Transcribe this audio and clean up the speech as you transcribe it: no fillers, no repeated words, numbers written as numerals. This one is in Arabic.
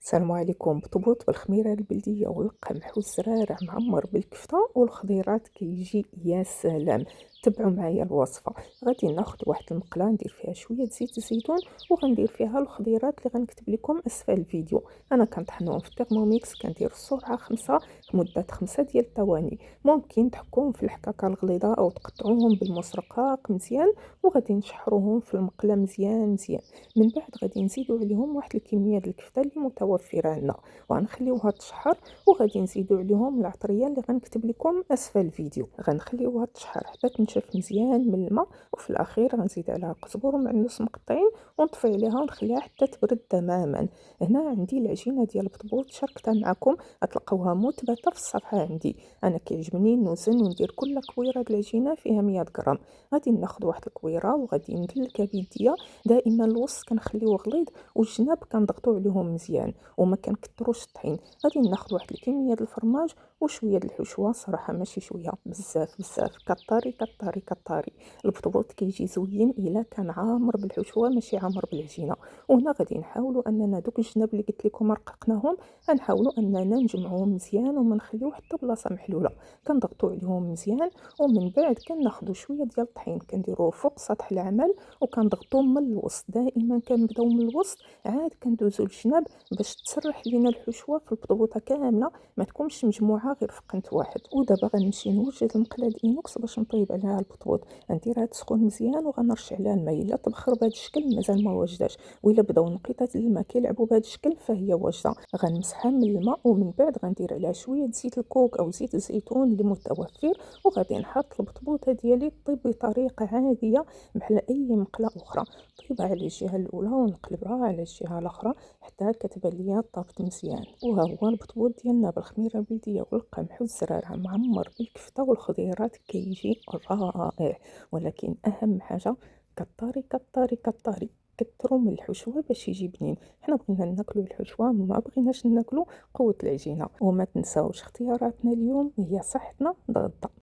السلام عليكم. بطبوط بالخميرة البلدية والقمح والزرارع معمر بالكفتة والخضيرات كيجي يا سلام. تبعوا معايا الوصفة. غادي ناخد واحد المقلة ندير فيها شوية زيت الزيتون وغندير فيها الخضيرات اللي غنكتب لكم اسفل الفيديو. انا كنطحنهم في الترموميكس، كندير السرعة 5 لمدة 5 ديال الثواني. ممكن تحكوهم في الحكاكة الغليظة او تقطعوهم بالمسرقاق مزيان، وغادي نشحروهم في المقلة مزيان مزيان. من بعد غادي نزيدو عليهم واحد الكميه ديال الكفته اللي متوفره عندنا، وغنخليوها تشحر. وغادي نزيدو عليهم العطريه اللي غنكتب لكم اسفل الفيديو. غنخليوها تشحر حتى تنشف مزيان من الماء، وفي الاخير غنزيد عليها قزبر ومعدنوس مقطعين ونطفي عليها ونخليها حتى تبرد تماما. هنا عندي العجينه ديال البطبوط شاركتها معكم، غتلقاوها مثبته في الصفحه عندي. انا كيعجبني نوزن وندير كل كويره د العجينه فيها 100 غرام. غادي ناخذ واحد الكويره وغادي ندلكها بيديا. دائما الوسط كنخليوه غليظ والجناب كنضغطوا عليهم مزيان وما كنكثروش الطحين. غادي ناخذ واحد الكميه د الفرماج وشويه د الحشوه، صراحه ماشي شويه، بزاف بزاف، كطاري كطاري كطاري. البطبوط كيجي زوين الا كان عامر بالحشوه ماشي عامر بالعجينه. وهنا غادي نحاولوا اننا دوك الجناب اللي قلت لكم رققناهم غنحاولوا اننا نجمعوهم مزيان وما نخليو حتى بلاصه محلوله. كنضغطوا عليهم مزيان، ومن بعد كناخذوا شويه ديال الطحين كنديروه فوق سطح العمل وكنضغطوا من الوسط. دائما كنبداو من الوسط عاد كندوزو للجناب باش تسرح لينا الحشوه في البطبوطه كامله، ما تكونش مجموعه غير في قنت واحد. ودابا غنمشي نوجد المقله الاينوكس باش نطيب عليها البطبوط. غنديرها تسخن مزيان وغنرش عليها الماء. الا تبخر بهذا الشكل مازال ما واجداش، والا بداو نقيطات الماء كيلعبوا بهذا الشكل فهي واجده. غنمسحها من الماء ومن بعد غندير عليها شويه زيت الكوك او زيت الزيتون اللي متوفر، وغادي نحط البطبوطه ديالي طيب بطريقه عاديه بحال اي مقله اخرى. نطيبها على الجهه الاولى ونقلبها على الجهه الاخرى حتى كتبان ليا طابت مزيان. وها هو البطبوط ديالنا بالخميره البلديه والقمح والزرارع معمر بالكفته والخضيرات كيجي رائع. ولكن اهم حاجه كطاري كطاري كطاري، كثروا من الحشوه باش يجي بنين. حنا بغينا ناكلوا الحشوه، ما بغيناش ناكلوا قوه العجينه. وما تنساوش اختياراتنا اليوم هي صحتنا ضد